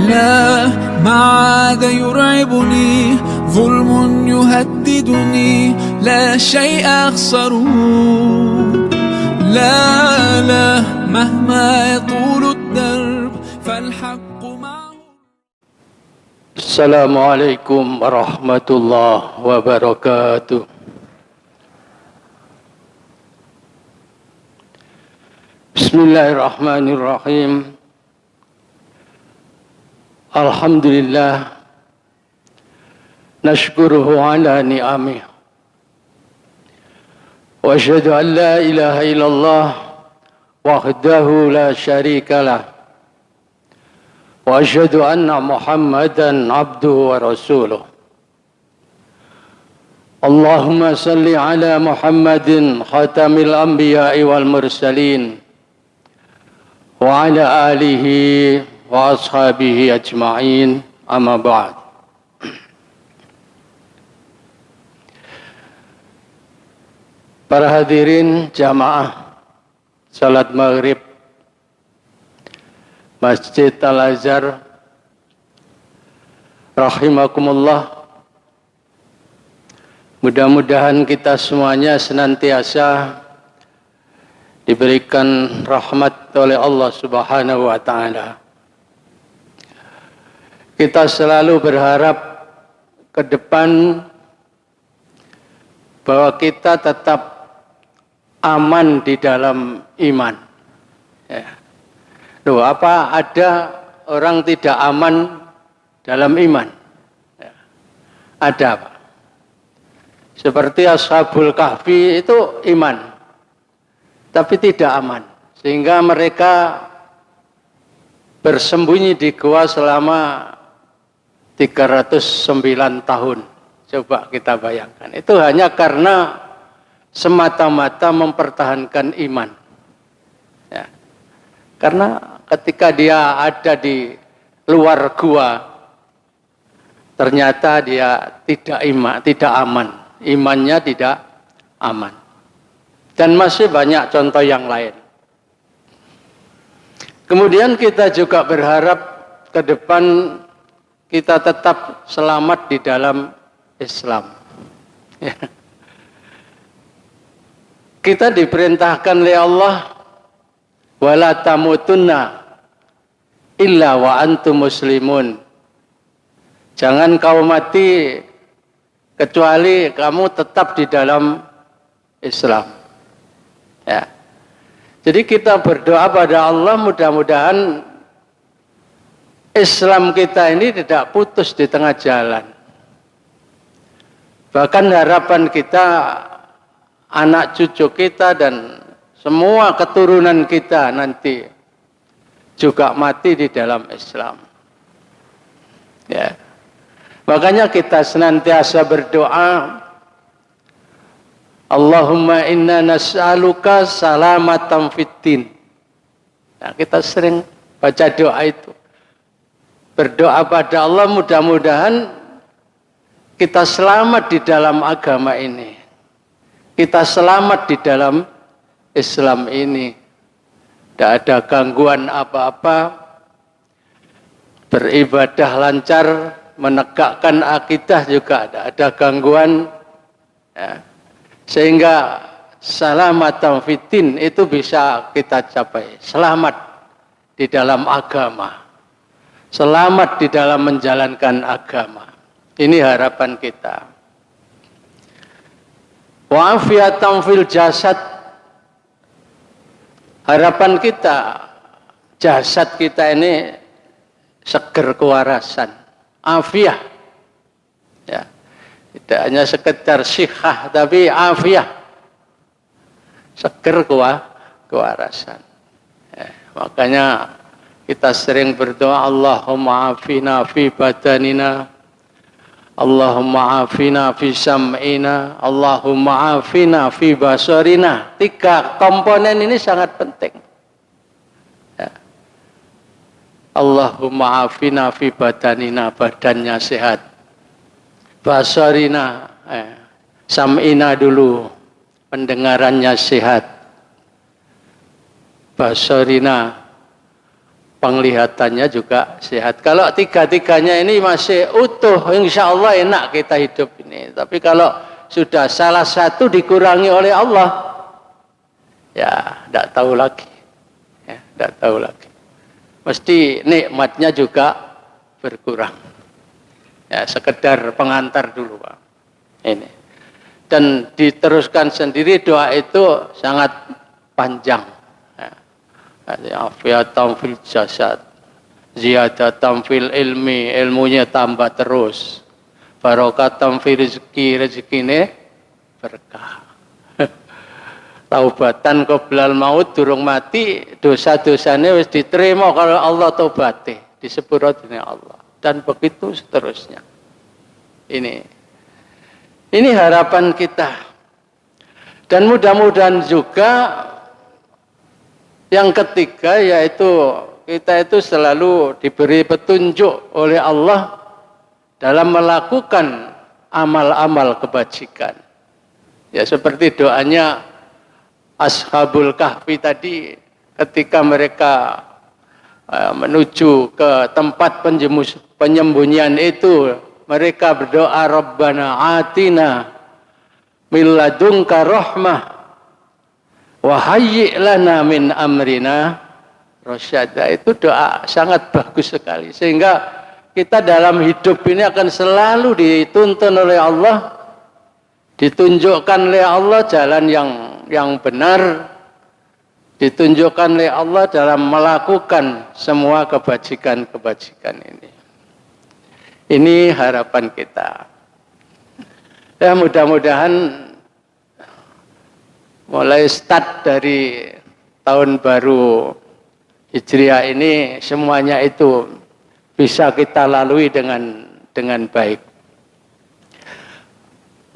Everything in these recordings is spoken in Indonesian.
لا ما عاد يرعبني ظلم يهددني لا شيء أخسره لا لا مهما يطول الدرب فالحق معه. Assalamualaikum warahmatullahi wabarakatuh. Bismillahirrahmanirrahim. Alhamdulillah, nashkuruhu ala ni'amih, wa asyhadu an la ilaha illallah wahdahu la syarika lah, wa asyhadu anna Muhammadan abduhu wa rasuluh. Allahumma salli ala Muhammadin khatamil anbiya'i wal mursalin wa ala alihi wa ashabihi ajma'in, amma ba'd. Para hadirin jamaah salat maghrib Masjid Al-Azhar rahimakumullah, mudah-mudahan kita semuanya senantiasa diberikan rahmat oleh Allah Subhanahu wa ta'ala. Kita selalu berharap ke depan bahwa kita tetap aman di dalam iman. Ya. Loh, apa ada orang tidak aman dalam iman? Ya. Ada, Pak. Seperti Ashabul Kahfi itu iman, tapi tidak aman. Sehingga mereka bersembunyi di gua selama 309 tahun. Coba kita bayangkan. Itu hanya karena semata-mata mempertahankan iman. Ya. Karena ketika dia ada di luar gua, ternyata dia tidak aman. Imannya tidak aman. Dan masih banyak contoh yang lain. Kemudian kita juga berharap ke depan kita tetap selamat di dalam Islam. Ya. Kita diperintahkan oleh Allah, wala tamutunna illa wa antum muslimun. Jangan kau mati kecuali kamu tetap di dalam Islam. Ya. Jadi kita berdoa pada Allah, mudah-mudahan Islam kita ini tidak putus di tengah jalan. Bahkan harapan kita, anak cucu kita dan semua keturunan kita nanti juga mati di dalam Islam. Ya. Makanya kita senantiasa berdoa, Allahumma inna nas'aluka salamatan fiddin. Nah, kita sering baca doa itu. Berdoa pada Allah, mudah-mudahan kita selamat di dalam agama ini. Kita selamat di dalam Islam ini. Tidak ada gangguan apa-apa. Beribadah lancar, menegakkan akidah juga tidak ada gangguan. Ya. Sehingga salamatan fiddin itu bisa kita capai. Selamat di dalam agama. Selamat di dalam menjalankan agama. Ini harapan kita. Wa afiatan fil jasad. Harapan kita, jasad kita ini seger kewarasan. Afiah. Ya. Tidak hanya sekedar sihah, tapi afiah. Seger kewarasan. Ya. Makanya kita sering berdoa, Allahumma afina fi badanina, Allahumma afina fi sam'ina, Allahumma afina fi basarina. 3 komponen ini sangat penting. Ya. Allahumma afina fi badanina, badannya sehat. Basarina, sam'ina dulu, pendengarannya sehat. Basarina, penglihatannya juga sehat. Kalau tiga-tiganya ini masih utuh, insya Allah enak kita hidup ini. Tapi kalau sudah salah satu dikurangi oleh Allah, ya tidak tahu lagi. Ya, tidak tahu lagi. Mesti nikmatnya juga berkurang. Ya, sekedar pengantar dulu, Pak. Ini. Dan diteruskan sendiri doa itu sangat panjang. Afiatan fil jasad, ziyadatan fil ilmi, ilmunya tambah terus, barokatan fil rezeki, rezekine berkah. Taubatan qoblal maut, durung mati, dosa-dosanya wis diterima kalau Allah taubati, disepurane Allah, dan begitu seterusnya. Ini harapan kita, dan mudah-mudahan juga yang ketiga, yaitu kita itu selalu diberi petunjuk oleh Allah dalam melakukan amal-amal kebajikan. Ya, seperti doanya Ashabul Kahfi tadi, ketika mereka menuju ke tempat penyembunyian itu, mereka berdoa, Rabbana atina min ladunka rahmah wa hayyi' lana min amrina rasyada. Itu doa sangat bagus sekali, sehingga kita dalam hidup ini akan selalu dituntun oleh Allah, ditunjukkan oleh Allah jalan yang benar, ditunjukkan oleh Allah dalam melakukan semua kebajikan-kebajikan ini. Ini harapan kita. Ya, mudah-mudahan mulai start dari tahun baru Hijriah ini semuanya itu bisa kita lalui dengan baik.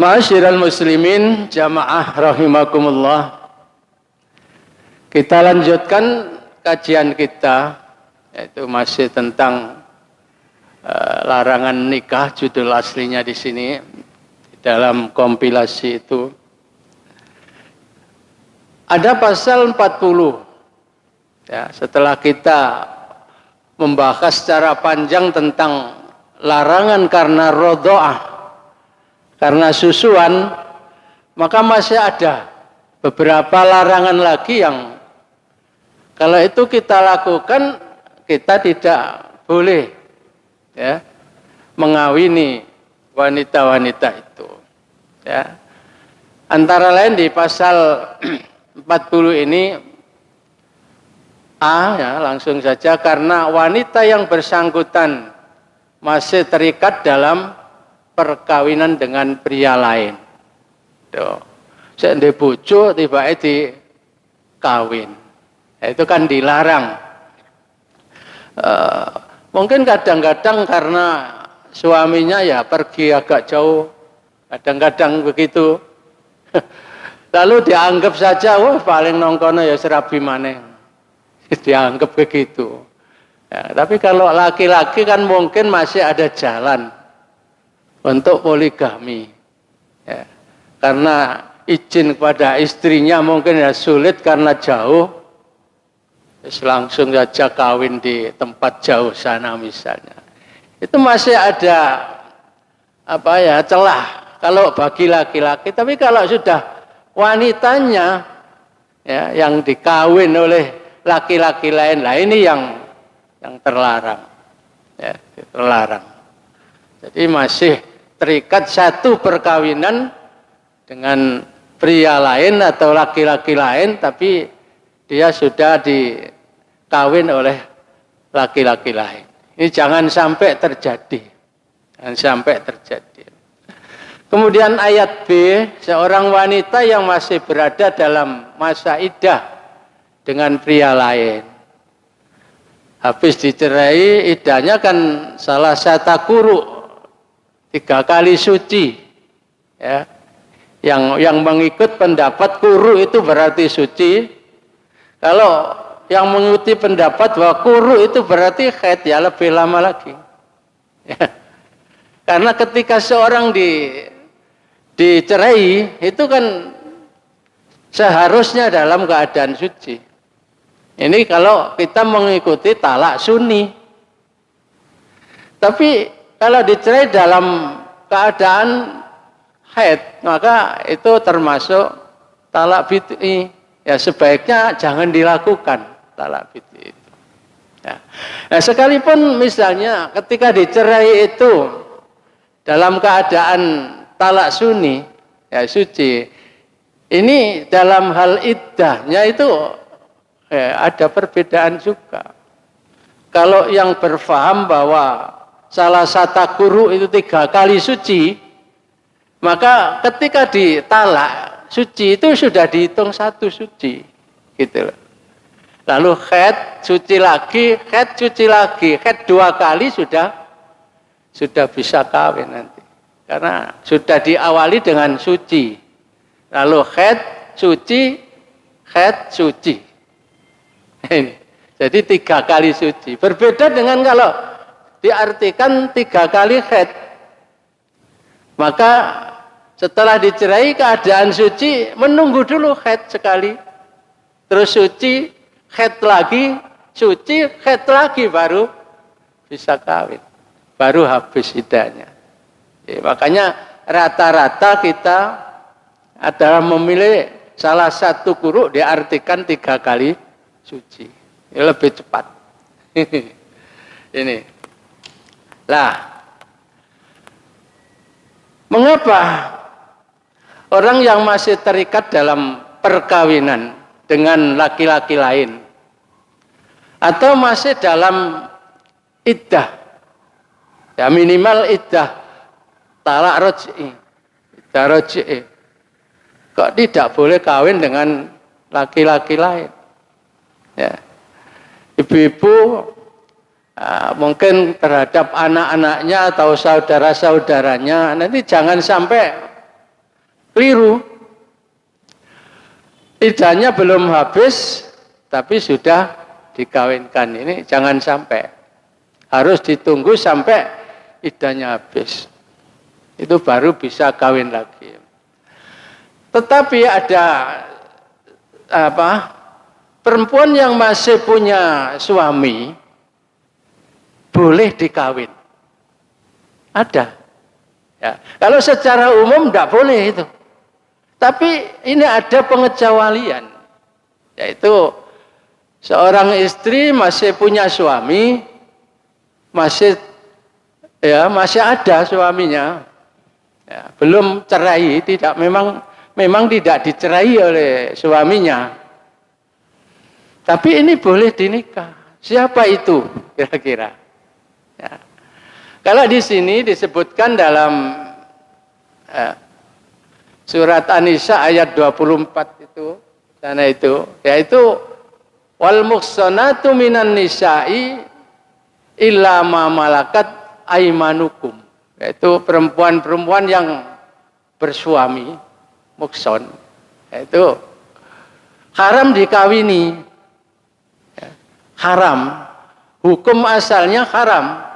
Ma'asyiral muslimin jamaah rahimakumullah. Kita lanjutkan kajian kita, yaitu masih tentang larangan nikah, judul aslinya di sini dalam kompilasi itu. Ada pasal 40. Ya, setelah kita membahas secara panjang tentang larangan karena rodho'ah, karena susuan, maka masih ada beberapa larangan lagi yang kalau itu kita lakukan, kita tidak boleh ya mengawini wanita-wanita itu. Ya. Antara lain di pasal 40 ini A, ya, langsung saja, karena wanita yang bersangkutan masih terikat dalam perkawinan dengan pria lain. Tuh. Sek ndek bojo tibake dikawin. Itu kan dilarang. Mungkin kadang-kadang karena suaminya ya pergi agak jauh, kadang-kadang begitu. Lalu dianggap saja, wah paling nongkono ya serabi maneh. Dianggap begitu. Ya, tapi kalau laki-laki kan mungkin masih ada jalan untuk poligami. Ya, karena izin kepada istrinya mungkin ya sulit karena jauh. Terus langsung saja kawin di tempat jauh sana misalnya. Itu masih ada celah kalau bagi laki-laki. Tapi kalau sudah wanitanya ya, yang dikawin oleh laki-laki lain, lah ini yang terlarang, ya, terlarang. Jadi masih terikat satu perkawinan dengan pria lain atau laki-laki lain, tapi dia sudah dikawin oleh laki-laki lain. Ini jangan sampai terjadi, jangan sampai terjadi. Kemudian ayat B, seorang wanita yang masih berada dalam masa iddah dengan pria lain. Habis dicerai, iddahnya kan salah satu kuru, 3 kali suci. Ya. Yang mengikut pendapat kuru itu berarti suci. Kalau yang mengikuti pendapat bahwa kuru itu berarti haid, ya lebih lama lagi. Ya. Karena ketika seorang dicerai itu kan seharusnya dalam keadaan suci. Ini kalau kita mengikuti talak sunni. Tapi kalau dicerai dalam keadaan haid, maka itu termasuk talak bid'i. Ya sebaiknya jangan dilakukan talak bid'i itu. Ya. Nah, sekalipun misalnya ketika dicerai itu dalam keadaan talak sunni, ya suci, ini dalam hal iddahnya itu ada perbedaan juga. Kalau yang berfaham bahwa salah satu guru itu 3 kali suci, maka ketika ditalak suci itu sudah dihitung 1 suci, gitu loh. Lalu haid suci lagi, haid suci lagi, haid 2 kali sudah bisa kawin nanti, karena sudah diawali dengan suci, lalu haid suci, haid suci. Ini. Jadi 3 kali suci. Berbeda dengan kalau diartikan 3 kali haid. Maka setelah dicerai keadaan suci, menunggu dulu haid sekali. Terus suci, haid lagi, suci, haid lagi, baru bisa kawin. Baru habis iddahnya. Makanya rata-rata kita adalah memilih salah satu guru diartikan 3 kali suci. Ya, lebih cepat. Ini. Lah, mengapa orang yang masih terikat dalam perkawinan dengan laki-laki lain atau masih dalam iddah, ya minimal iddah talak roj'i, iddah roj'i, kok tidak boleh kawin dengan laki-laki lain? Ya. Ibu-ibu mungkin terhadap anak-anaknya atau saudara-saudaranya nanti jangan sampai keliru. Iddahnya belum habis tapi sudah dikawinkan, ini jangan sampai. Harus ditunggu sampai iddahnya habis. Itu baru bisa kawin lagi. Tetapi ada perempuan yang masih punya suami boleh dikawin. Ada. Ya. Kalau secara umum tidak boleh itu. Tapi ini ada pengecualian. Yaitu seorang istri masih punya suami, masih ada suaminya. Ya, belum cerai, memang tidak dicerai oleh suaminya. Tapi ini boleh dinikah. Siapa itu kira-kira? Ya. Kalau di sini disebutkan dalam surat An-Nisa ayat 24 itu, sana itu, yaitu wal muhsanatu minan nisa'i illa ma malakat aimanukum, yaitu perempuan-perempuan yang bersuami, muhsan, yaitu haram dikawini. Haram, hukum asalnya haram.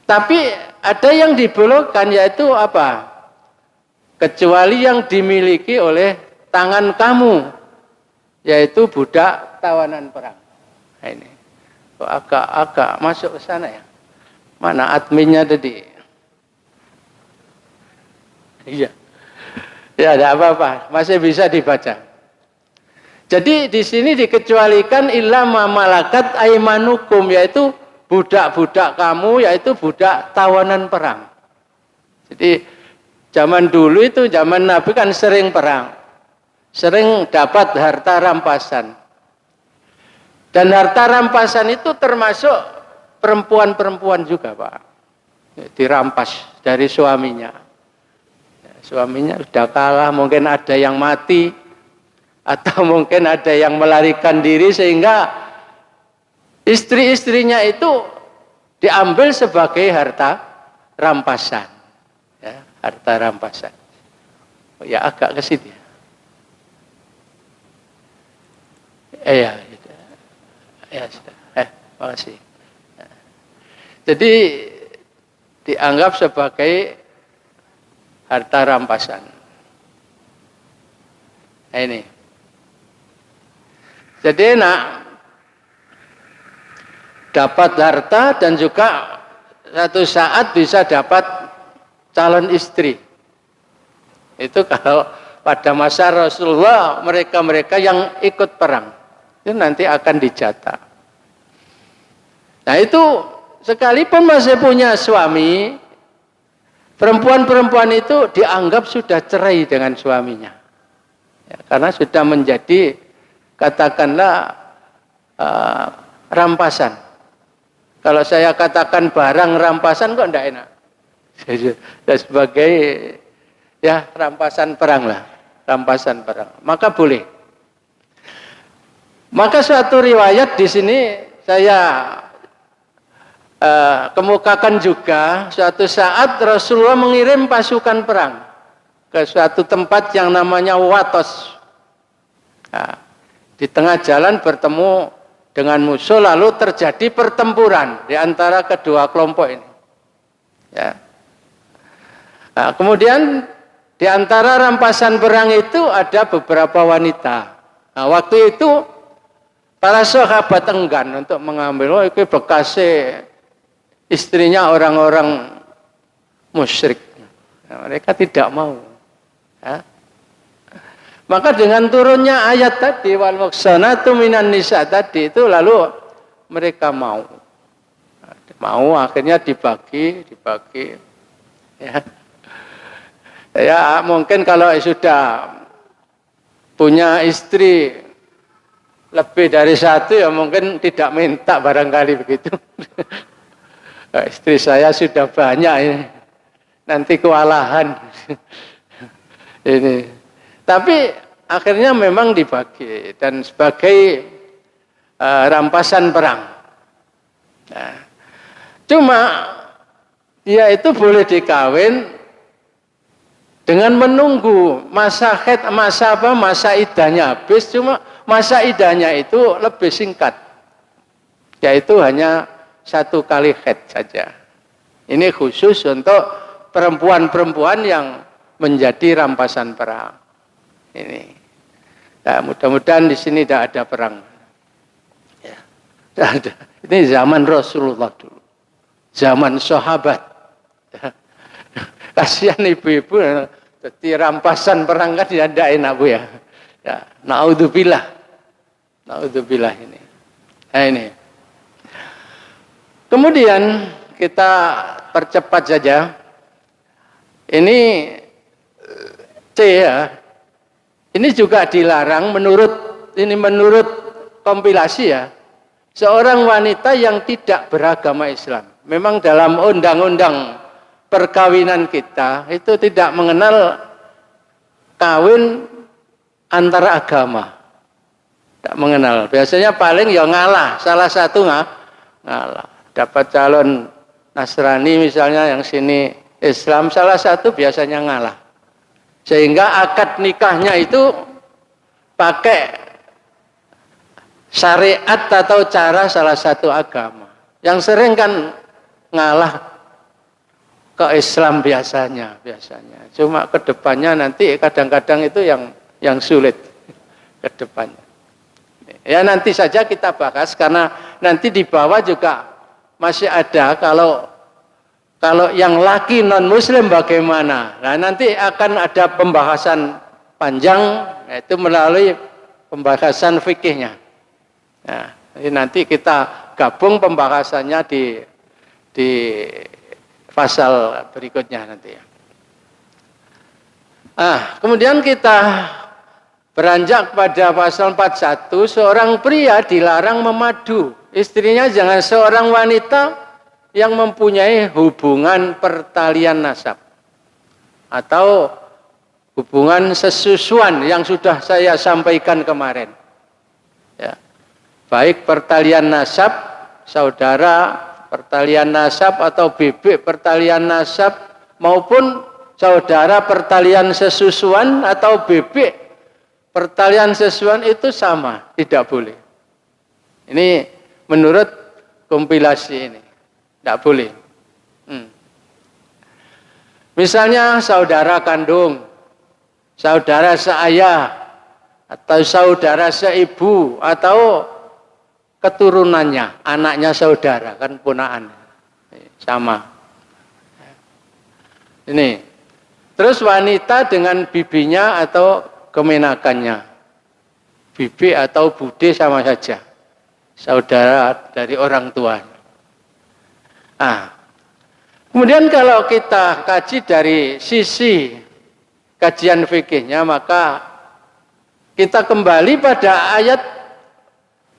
Tapi ada yang dibolehkan, yaitu apa? Kecuali yang dimiliki oleh tangan kamu, yaitu budak tawanan perang. Nah, ini agak masuk ke sana ya. Mana adminnya tadi? Iya. Ya, tidak apa-apa, masih bisa dibaca. Jadi di sini dikecualikan illa ma malakat aimanukum, yaitu budak-budak kamu, yaitu budak tawanan perang. Jadi zaman dulu itu, zaman Nabi kan sering perang, sering dapat harta rampasan. Dan harta rampasan itu termasuk perempuan-perempuan juga, Pak. Dirampas dari suaminya. Suaminya sudah kalah, mungkin ada yang mati, atau mungkin ada yang melarikan diri, sehingga istri-istrinya itu diambil sebagai harta rampasan. Ya, harta rampasan. Oh, ya agak ke sini. Ya sudah. Makasih. Jadi dianggap sebagai harta rampasan. Nah, ini. Jadi enak dapat harta dan juga satu saat bisa dapat calon istri. Itu kalau pada masa Rasulullah mereka-mereka yang ikut perang itu nanti akan dijatah. Nah itu sekalipun masih punya suami, perempuan-perempuan itu dianggap sudah cerai dengan suaminya. Ya, karena sudah menjadi katakanlah rampasan. Kalau saya katakan barang rampasan kok enggak enak. Dan sebagai ya rampasan perang lah, rampasan perang. Maka boleh. Maka suatu riwayat di sini saya kemukakan juga, suatu saat Rasulullah mengirim pasukan perang ke suatu tempat yang namanya Watos. Nah, di tengah jalan bertemu dengan musuh, lalu terjadi pertempuran di antara kedua kelompok ini. Ya. Nah, kemudian di antara rampasan perang itu ada beberapa wanita. Nah, waktu itu para sahabat enggan untuk mengambil, oh itu bekas istrinya orang-orang musyrik. Nah, mereka tidak mau. Ya. Maka dengan turunnya ayat tadi wal muhsanatu minan nisa tadi itu lalu mereka mau. Mau akhirnya dibagi ya. Ya mungkin kalau sudah punya istri lebih dari satu ya mungkin tidak minta barangkali begitu. Istri saya sudah banyak ini. Nanti kewalahan. Ini. Tapi akhirnya memang dibagi dan sebagai rampasan perang. Nah, cuma dia itu boleh dikawin dengan menunggu masa idahnya habis. Cuma masa idahnya itu lebih singkat, yaitu hanya 1 kali haid saja. Ini khusus untuk perempuan-perempuan yang menjadi rampasan perang. Ini, nah, mudah-mudahan di sini tidak ada perang. Ya, tidak ada. Ini zaman Rasulullah dulu, zaman sahabat. Ya. Kasihan ibu-ibu, jadi rampasan perang kan tidak enak bu ya. Ya, naudzubillah ini. Nah ini. Kemudian kita percepat saja. Ini C ya. Ini juga dilarang menurut kompilasi ya. Seorang wanita yang tidak beragama Islam. Memang dalam undang-undang perkawinan kita itu tidak mengenal kawin antara agama. Tidak mengenal. Biasanya paling ya ngalah. Salah satu ngalah. Dapat calon Nasrani misalnya yang sini Islam, salah satu biasanya ngalah. Sehingga akad nikahnya itu pakai syariat atau cara salah satu agama. Yang sering kan ngalah ke Islam biasanya. Cuma ke depannya nanti kadang-kadang itu yang sulit ke depannya. Ya nanti saja kita bahas karena nanti di bawah juga masih ada kalau yang laki non muslim bagaimana? Nah nanti akan ada pembahasan panjang yaitu melalui pembahasan fikihnya. Nah, nanti kita gabung pembahasannya di pasal berikutnya nanti. Kemudian kita beranjak pada pasal 41, seorang pria dilarang memadu. Istrinya jangan seorang wanita yang mempunyai hubungan pertalian nasab atau hubungan sesusuan yang sudah saya sampaikan kemarin. Ya. Baik pertalian nasab, saudara pertalian nasab atau bebek pertalian nasab maupun saudara pertalian sesusuan atau bebek pertalian sesusuan itu sama, tidak boleh. Ini menurut kompilasi ini. Tidak boleh. Misalnya saudara kandung, saudara seayah, atau saudara seibu atau keturunannya, anaknya saudara kan ponakan sama. Ini. Terus wanita dengan bibinya atau kemenakannya. Bibi atau bude sama saja. Saudara dari orang tuanya. Nah, kemudian kalau kita kaji dari sisi kajian fikihnya, maka kita kembali pada ayat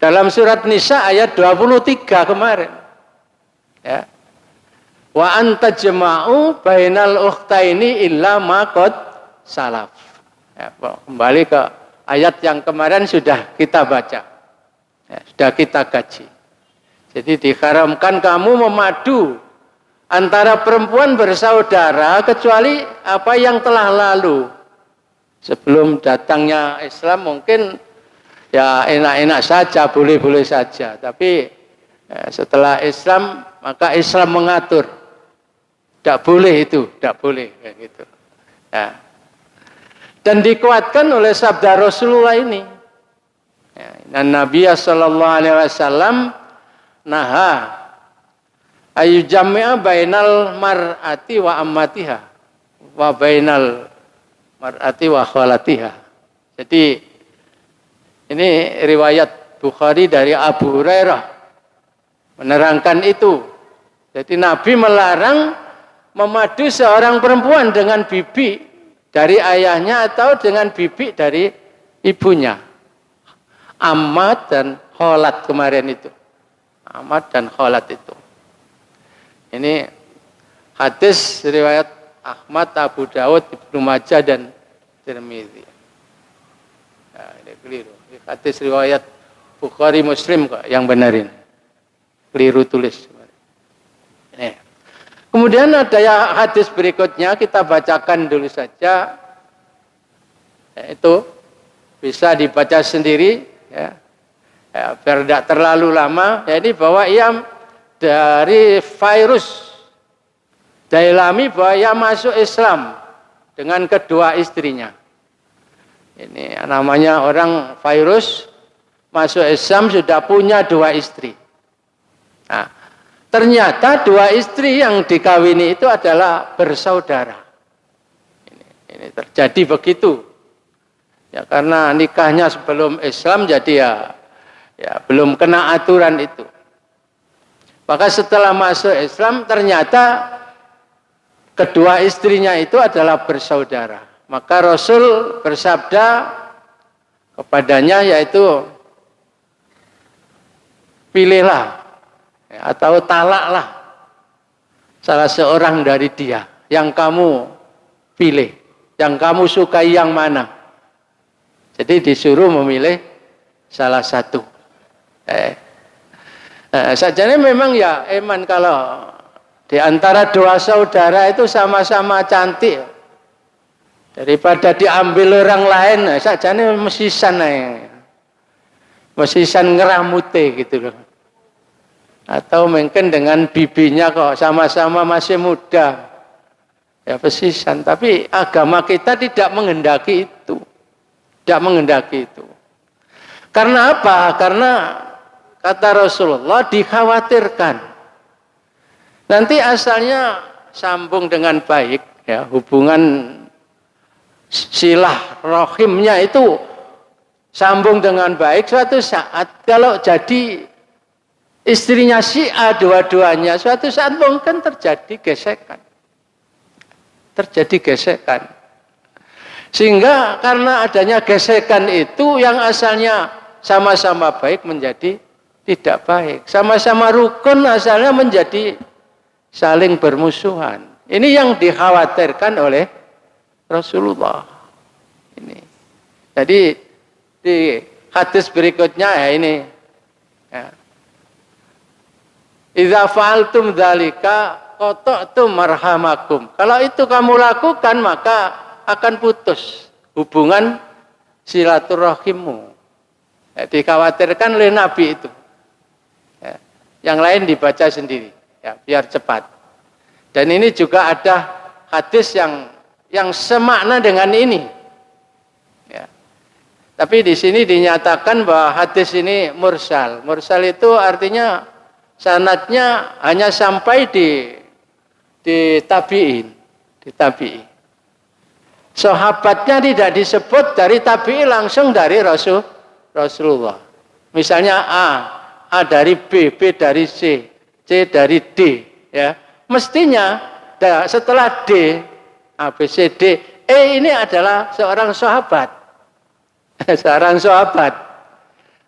dalam surat Nisa ayat 23 kemarin. Ya. Wa anta jama'u bainal ukhtaini illa ma qad salaf. Ya, kembali ke ayat yang kemarin sudah kita baca. Ya, sudah kita kaji. Jadi diharamkan kamu memadu antara perempuan bersaudara kecuali apa yang telah lalu. Sebelum datangnya Islam mungkin ya enak-enak saja, boleh-boleh saja. Tapi setelah Islam, maka Islam mengatur. Tidak boleh itu, tidak boleh. Kayak gitu. Ya. Dan dikuatkan oleh sabda Rasulullah ini. Ya, dan Nabi sallallahu alaihi wasallam naha ayu jami'a bainal mar'ati wa ammatiha wa bainal mar'ati wa khalatiha. Jadi ini riwayat Bukhari dari Abu Hurairah menerangkan itu. Jadi Nabi melarang memadu seorang perempuan dengan bibi dari ayahnya atau dengan bibi dari ibunya. Ammat dan kholat kemarin itu. Ammat dan kholat itu. Ini hadis riwayat Ahmad, Abu Dawud, Ibnu Majah dan Tirmidzi. Nah, ini keliru. Ini hadis riwayat Bukhari Muslim kok yang benerin. Keliru tulis. Ini. Kemudian ada ya hadis berikutnya kita bacakan dulu saja. Itu bisa dibaca sendiri ya. Ya, biar tidak terlalu lama. Jadi bahwa ia dari virus Dailami bahwa ia masuk Islam dengan kedua istrinya. Ini namanya orang virus masuk Islam sudah punya dua istri. Nah, ternyata dua istri yang dikawini itu adalah bersaudara. Ini terjadi begitu. Ya karena nikahnya sebelum Islam jadi ya belum kena aturan itu. Maka setelah masuk Islam ternyata kedua istrinya itu adalah bersaudara. Maka Rasul bersabda kepadanya yaitu pilihlah atau talaklah salah seorang dari dia yang kamu pilih, yang kamu sukai yang mana. Jadi disuruh memilih salah satu. Sajanya memang ya eman kalau di antara dua saudara itu sama-sama cantik daripada diambil orang lain. Sajanya mesisan mesisan ngeramute gitu loh. Atau mungkin dengan bibinya kok sama-sama masih muda. Ya pesisan. Tapi agama kita tidak menghendaki itu. Tidak menghendaki itu. Karena apa? Karena kata Rasulullah dikhawatirkan. Nanti asalnya sambung dengan baik. Ya, hubungan silah rahimnya itu sambung dengan baik. Suatu saat kalau jadi istrinya si A dua-duanya, suatu saat mungkin terjadi gesekan. Terjadi gesekan. Sehingga karena adanya gesekan itu yang asalnya sama-sama baik menjadi tidak baik. Sama-sama rukun asalnya menjadi saling bermusuhan. Ini yang dikhawatirkan oleh Rasulullah. Ini. Jadi di hadis berikutnya ya ini. Ya. Idza fa'altum dzalika qata'tum marhamakum. Kalau itu kamu lakukan maka akan putus hubungan silaturahimmu. Ya, dikhawatirkan oleh Nabi itu. Ya, yang lain dibaca sendiri, ya, biar cepat. Dan ini juga ada hadis yang semakna dengan ini. Ya. Tapi di sini dinyatakan bahwa hadis ini mursal. Mursal itu artinya sanadnya hanya sampai di tabi'in, di tabi'i. Sahabatnya tidak disebut dari tabi'i, langsung dari Rasulullah. Misalnya A dari B dari C dari D, ya. Mestinya setelah D, A, B, C, D, E ini adalah seorang sahabat. Seorang sahabat.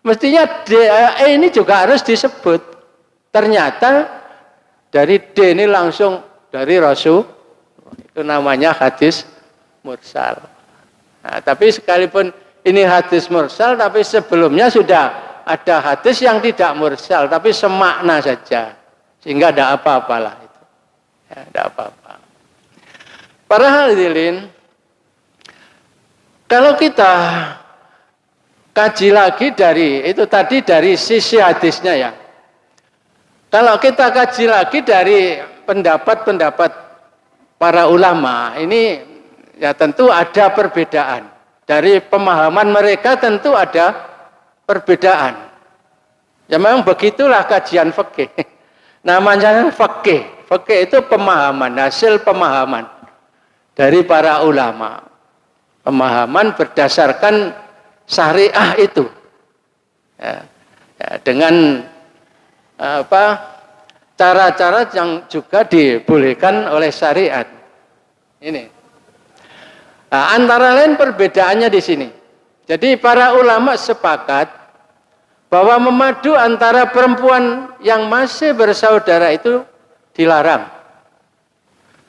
Mestinya E ini juga harus disebut. Ternyata dari D ini langsung dari Rasul. Itu namanya hadis mursal. Nah, tapi sekalipun ini hadis mursal, tapi sebelumnya sudah ada hadis yang tidak mursal, tapi semakna saja. Sehingga tidak apa-apalah itu. Ya, tidak apa-apa. Para hadirin, kalau kita kaji lagi dari itu tadi dari sisi hadisnya ya. Kalau kita kaji lagi dari pendapat-pendapat para ulama, ini ya tentu ada perbedaan. Dari pemahaman mereka tentu ada perbedaan. Ya memang begitulah kajian fikih. Namanya fikih. Fikih itu pemahaman, hasil pemahaman dari para ulama. Pemahaman berdasarkan syariah itu. Ya, dengan cara-cara yang juga dibolehkan oleh syariat. Ini. Nah, antara lain perbedaannya di sini. Jadi para ulama sepakat bahwa memadu antara perempuan yang masih bersaudara itu dilarang.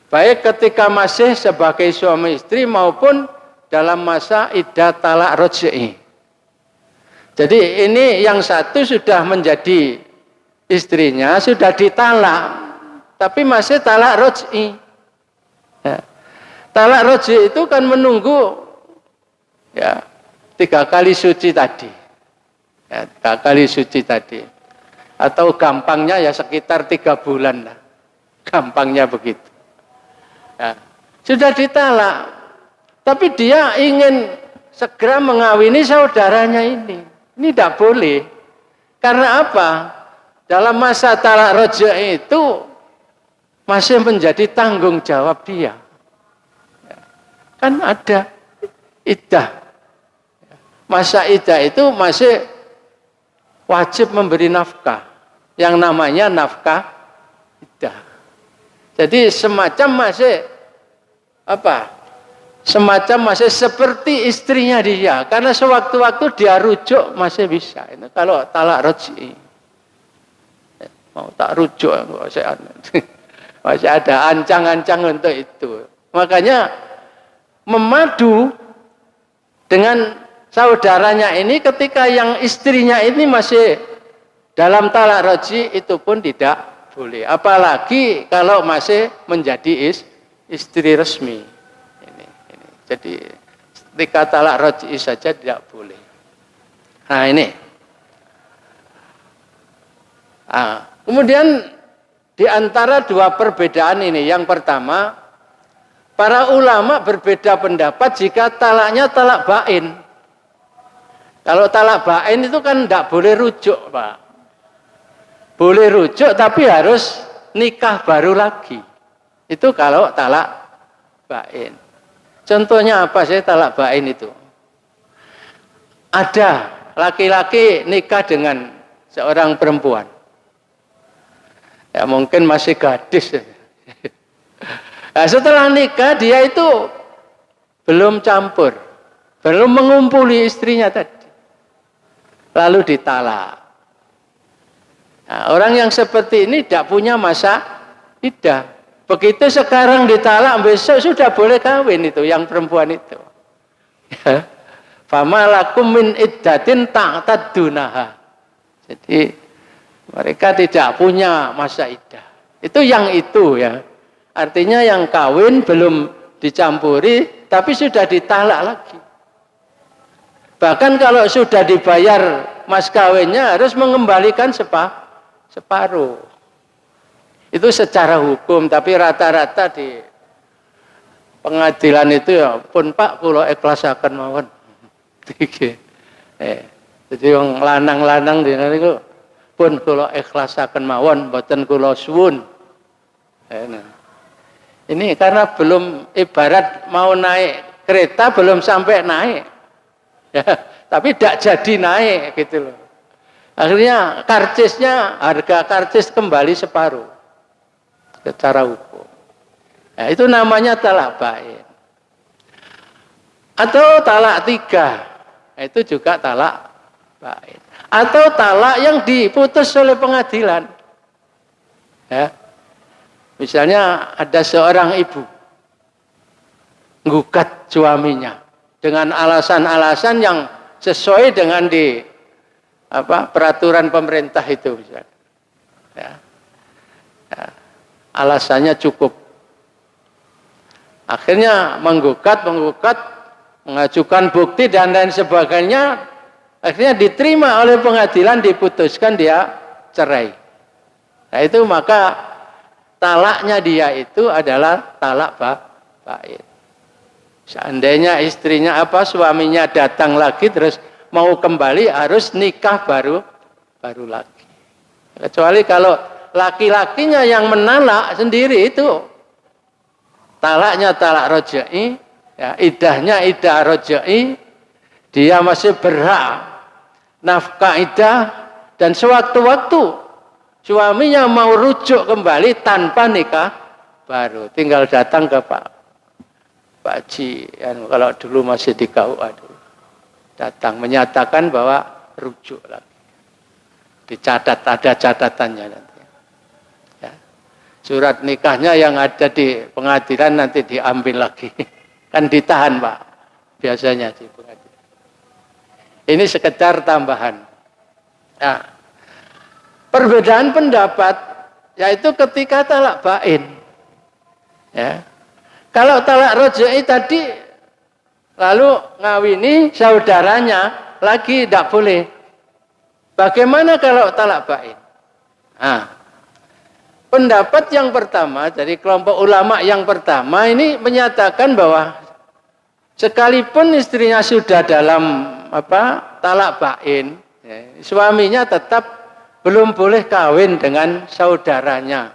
Baik ketika masih sebagai suami istri maupun dalam masa iddah talak raj'i. Jadi ini yang satu sudah menjadi istrinya, sudah ditalak, tapi masih talak raj'i. Ya. Talak raj'i itu kan menunggu ya 3 kali suci tadi. Ya, 3 kali suci tadi. Atau gampangnya ya sekitar 3 bulan lah. Gampangnya begitu. Ya. Sudah ditalak. Tapi dia ingin segera mengawini saudaranya ini. Ini tidak boleh. Karena apa? Dalam masa talak raj'i itu masih menjadi tanggung jawab dia. Kan ada iddah. Masa iddah itu masih wajib memberi nafkah. Yang namanya nafkah iddah. Jadi semacam masih semacam masih seperti istrinya dia, karena sewaktu-waktu dia rujuk masih bisa. Ini kalau talak raj'i, mau tak rujuk masih ada ancang-ancang untuk itu. Makanya memadu dengan saudaranya ini ketika yang istrinya ini masih dalam talak raj'i itu pun tidak boleh. Apalagi kalau masih menjadi istri resmi. Jadi ketika talak raj'i saja tidak boleh. Nah ini. Nah, kemudian di antara 2 perbedaan ini, yang pertama, para ulama berbeda pendapat jika talaknya talak bain. Kalau talak bain itu kan tidak boleh rujuk, Pak. Boleh rujuk tapi harus nikah baru lagi. Itu kalau talak bain. Contohnya apa sih talak bain itu? Ada laki-laki nikah dengan seorang perempuan. Ya mungkin masih gadis. Nah, setelah nikah dia itu belum campur. Belum mengumpuli istrinya tadi. Lalu ditalak. Nah, orang yang seperti ini tidak punya masa iddah. Begitu sekarang ditalak, besok sudah boleh kawin itu, yang perempuan itu. Ya. Fama lakum min iddatin ta'taddunaha. Jadi mereka tidak punya masa iddah. Itu yang itu ya. Artinya yang kawin belum dicampuri, tapi sudah ditalak lagi. Bahkan kalau sudah dibayar mas kawinnya harus mengembalikan separuh. Itu secara hukum, tapi rata-rata di pengadilan itu ya pun Pak kula ikhlasaken mawon. Jadi wong lanang-lanang dina niku pun kula ikhlasaken mawon mboten kula suwun. Ini karena belum ibarat mau naik kereta belum sampai naik. Ya, tapi tidak jadi naik gitu loh. Akhirnya karcisnya, harga karcis kembali separuh secara hukum. Nah, itu namanya talak bain. Atau talak 3, itu juga talak bain. Atau talak yang diputus oleh pengadilan. Ya. Misalnya ada seorang ibu nggugat suaminya dengan alasan-alasan yang sesuai dengan peraturan pemerintah itu, misalnya. Ya. Ya. Alasannya cukup. Akhirnya menggugat, mengajukan bukti dan lain sebagainya. Akhirnya diterima oleh pengadilan, diputuskan dia cerai. Nah itu maka talaknya dia itu adalah talak bain. Seandainya istrinya suaminya datang lagi terus mau kembali harus nikah baru lagi. Kecuali kalau laki-lakinya yang menalak sendiri itu talaknya talak rojai, ya, idahnya idah rojai, dia masih berhak nafkah idah dan sewaktu-waktu suaminya mau rujuk kembali tanpa nikah baru, tinggal datang ke Pak Haji, kalau dulu masih di KUA dulu, datang menyatakan bahwa rujuk lagi, dicatat, ada catatannya nanti. Ya. Surat nikahnya yang ada di pengadilan nanti diambil lagi, kan ditahan Pak, biasanya di pengadilan. Ini sekedar tambahan. Nah, perbedaan pendapat yaitu ketika talak bain. Ya. Kalau talak rojai tadi lalu ngawini saudaranya lagi tidak boleh. Bagaimana kalau talak bain? Nah, pendapat yang pertama dari kelompok ulama yang pertama ini menyatakan bahwa sekalipun istrinya sudah dalam talak bain, ya, suaminya tetap belum boleh kawin dengan saudaranya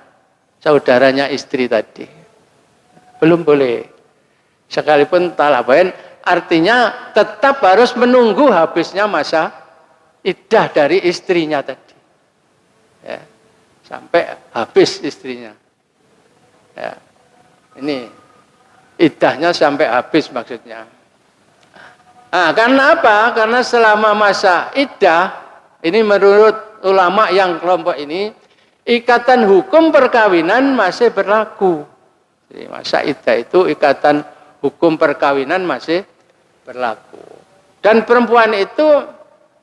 istri tadi. Belum boleh. Sekalipun talak bain, artinya tetap harus menunggu habisnya masa iddah dari istrinya tadi. Ya, sampai habis istrinya. Ya, ini iddahnya sampai habis maksudnya. Nah, karena apa? Karena selama masa iddah, ini menurut ulama yang kelompok ini, ikatan hukum perkawinan masih berlaku. Jadi masa iddah itu ikatan hukum perkawinan masih berlaku. Dan perempuan itu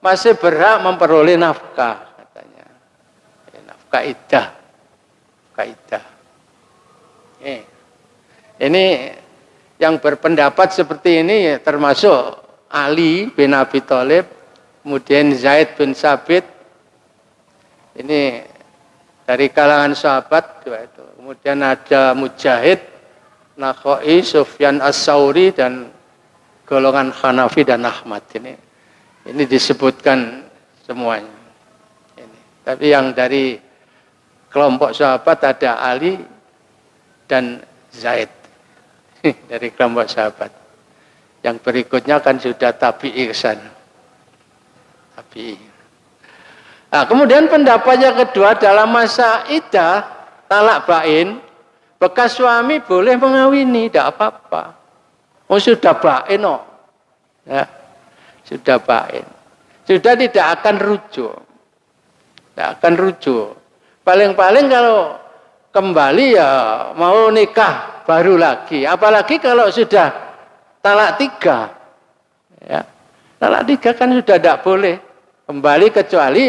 masih berhak memperoleh nafkah katanya. Nafkah iddah. Nafkah iddah. Ini yang berpendapat seperti ini termasuk Ali bin Abi Thalib, kemudian Zaid bin Sabit. Ini dari kalangan sahabat dua itu. Kemudian ada Mujahid, Nakhai, Sufyan As-Sauri dan golongan Hanafi dan Ahmad ini disebutkan semuanya. Ini. Tapi yang dari kelompok sahabat ada Ali dan Zaid dari kelompok sahabat. Yang berikutnya kan sudah tabi'i ke sana. Tabi'i. Nah, kemudian pendapat yang kedua dalam masa iddah talak bain, bekas suami boleh mengawini, tidak apa-apa. Oh sudah bain, ya, sudah bain, sudah tidak akan rujuk, tidak akan rujuk. Paling-paling kalau kembali ya mau nikah baru lagi, apalagi kalau sudah talak 3, ya, talak 3 kan sudah tidak boleh kembali kecuali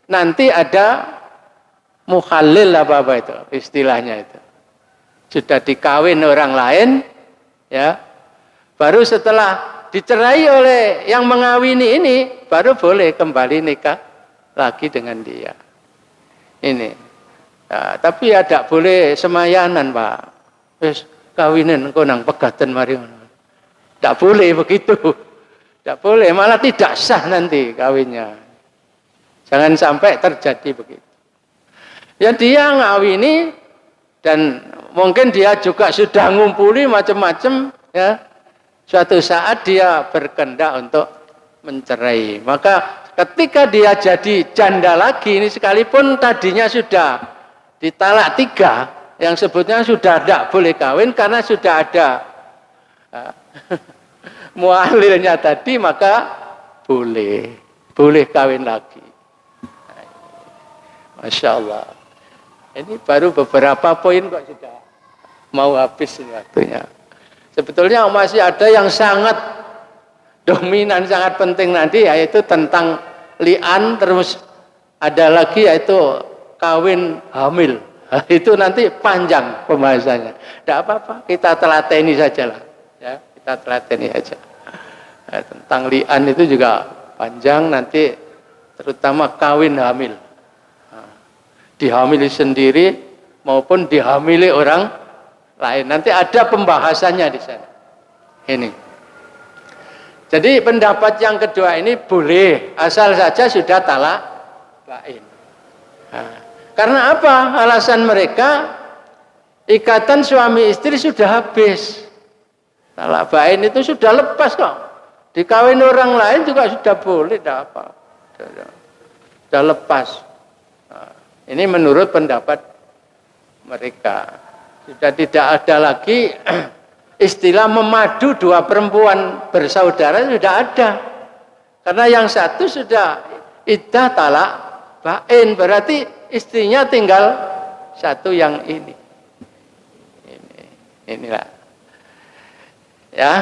nanti ada mukhallil apa itu istilahnya itu. Sudah dikawin orang lain, ya. Baru setelah dicerai oleh yang mengawini ini baru boleh kembali nikah lagi dengan dia. Ini. Ya, tapi ya tidak boleh semayanan, Pak. Wis kawinin engko nang pegatan mari. Tidak boleh begitu. Tidak boleh, malah tidak sah nanti kawinnya. Jangan sampai terjadi begitu. Ya dia ngawini dan mungkin dia juga sudah ngumpuli macam-macam ya. Suatu saat dia berkehendak untuk mencerai. Maka ketika dia jadi janda lagi ini sekalipun tadinya sudah ditalak 3, yang sebutnya sudah tidak boleh kawin karena sudah ada mualilnya tadi, maka boleh kawin lagi. Masya Allah. Ini baru beberapa poin kok sudah mau habis ini waktunya. Sebetulnya masih ada yang sangat dominan, sangat penting nanti, yaitu tentang li'an, terus ada lagi yaitu kawin hamil. Itu nanti panjang pembahasannya. Tidak apa-apa, kita telateni saja lah. Ya, kita telateni aja. Nah, tentang li'an itu juga panjang nanti, terutama kawin hamil. Dihamili sendiri maupun dihamili orang lain. Nanti ada pembahasannya di sana. Ini. Jadi pendapat yang kedua ini boleh, asal saja sudah talak bain. Nah, karena apa? Alasan mereka ikatan suami istri sudah habis. Talak bain itu sudah lepas kok. Dikawin orang lain juga sudah boleh, tidak apa. Sudah lepas. Ini menurut pendapat mereka. Sudah tidak ada lagi istilah memadu dua perempuan bersaudara, sudah ada. Karena yang satu sudah iddah talak bain, berarti istrinya tinggal satu yang ini. Inilah. Ya.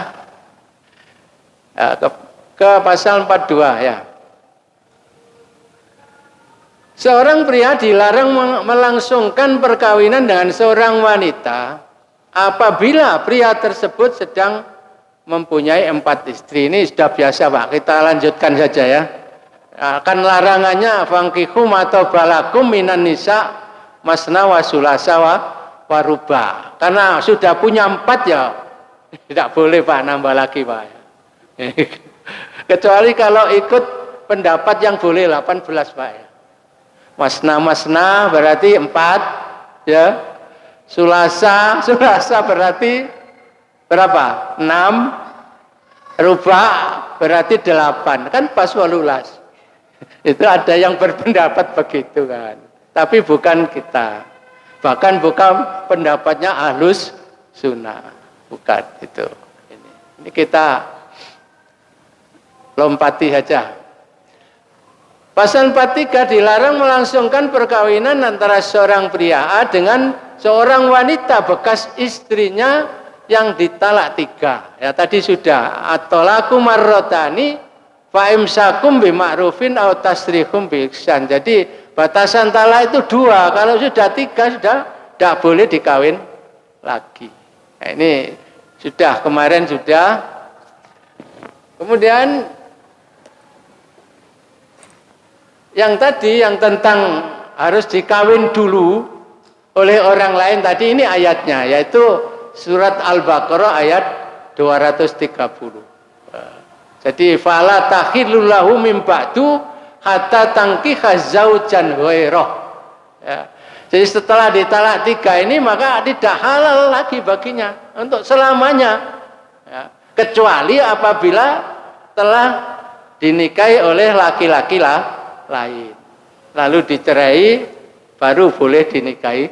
Ke pasal 42 ya. Seorang pria dilarang melangsungkan perkawinan dengan seorang wanita apabila pria tersebut sedang mempunyai 4 istri. Ini sudah biasa Pak, kita lanjutkan saja ya. Akan larangannya fangkikum atau balakum minan nisa masna wa sulasa wa ruba. Karena sudah punya 4 ya tidak boleh Pak nambah lagi Pak. Kecuali kalau ikut pendapat yang boleh 18 Pak ya. Masna berarti 4 ya. Sulasa berarti berapa? 6. Ruba berarti 8. Kan pas walulas. Itu ada yang berpendapat begitu kan. Tapi bukan kita. Bahkan bukan pendapatnya Ahlus Sunnah. Bukan itu. Ini kita lompati saja. Pasal 43 dilarang melangsungkan perkawinan antara seorang pria A dengan seorang wanita bekas istrinya yang ditalak 3. Ya tadi sudah. At-thalaqu marratani fa imsakum bima'rufin aw tasrihum bi ihsan. Jadi batasan talak itu 2. Kalau sudah 3 sudah tidak boleh dikawin lagi. Nah, ini sudah kemarin sudah. Kemudian yang tadi yang tentang harus dikawin dulu oleh orang lain tadi, ini ayatnya yaitu surat Al-Baqarah ayat 230. Jadi fala tahillul lahu mim ba'du hatta tankiha zaujan ghairah. Ya. Jadi setelah ditalak 3 ini maka tidak halal lagi baginya untuk selamanya. Ya. Kecuali apabila telah dinikahi oleh laki-laki lain, lalu dicerai, baru boleh dinikahi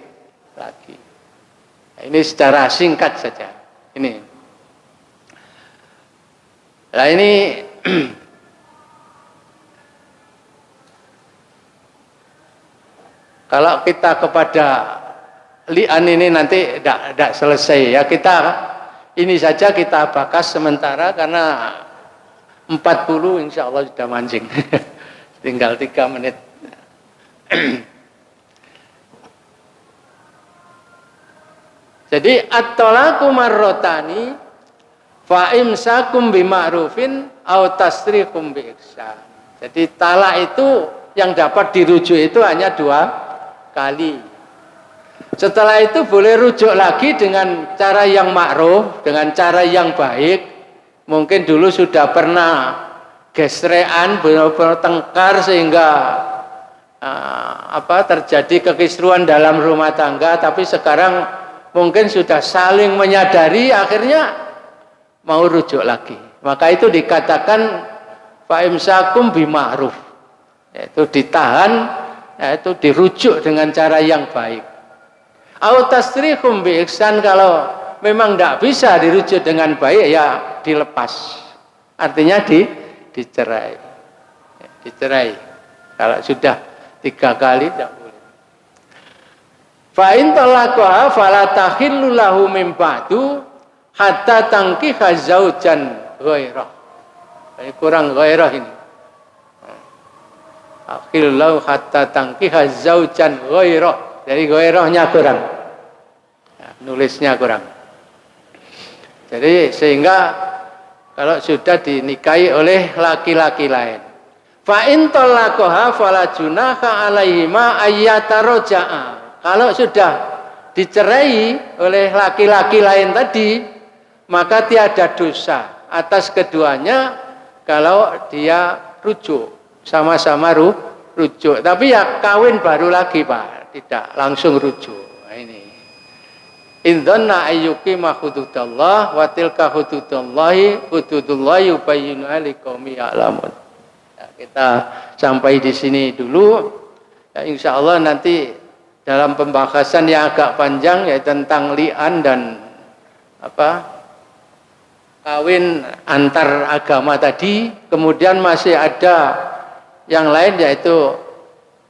lagi. Nah, ini secara singkat saja. Ini. Nah ini kalau kita kepada li'an ini nanti tidak selesai ya. Kita ini saja kita bakas sementara karena 40 insya Allah sudah mancing. Tinggal 3 menit. Jadi at-thalaqu marratani fa imsakum bima'rufin aw tasrihum bi ihsan. Jadi talak itu yang dapat dirujuk itu hanya 2 kali. Setelah itu boleh rujuk lagi dengan cara yang ma'ruf, dengan cara yang baik, mungkin dulu sudah pernah gesrean, benar-benar tengkar sehingga terjadi kekisruan dalam rumah tangga, tapi sekarang mungkin sudah saling menyadari, akhirnya mau rujuk lagi. Maka itu dikatakan fa'imsakum bima'ruf, yaitu ditahan, yaitu dirujuk dengan cara yang baik. Au tasrihum bi ihsan, kalau memang tidak bisa dirujuk dengan baik ya dilepas. Artinya dicerai. Dicerai. Kalau sudah 3 kali tidak boleh. Fa in talaqaha fala tahillu lahu min ba'du hatta tankiha zaujan ghairah. Ini kurang ghairah ini. Akhillahu hatta tankiha zaujan ghairah. Jadi ghairahnya kurang. Ya, nulisnya kurang. Jadi sehingga kalau sudah dinikahi oleh laki-laki lain, fa in talaqaha fala junaha alaihima ayyataraja'a. Kalau sudah dicerai oleh laki-laki lain tadi, maka tiada dosa atas keduanya kalau dia rujuk, sama-sama rujuk. Tapi ya kawin baru lagi, Pak, tidak langsung rujuk. Nah, ini indonna ayyuqima hududallah wa tilka hududullahi yubayyinu liqaumi ya'lamun. Ya, kita sampai di sini dulu. Ya, insya Allah nanti dalam pembahasan yang agak panjang ya tentang li'an dan kawin antar agama tadi, kemudian masih ada yang lain yaitu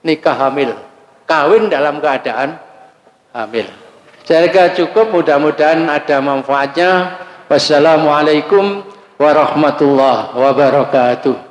nikah hamil, kawin dalam keadaan hamil. Saya kira cukup, mudah-mudahan ada manfaatnya. Wassalamualaikum warahmatullahi wabarakatuh.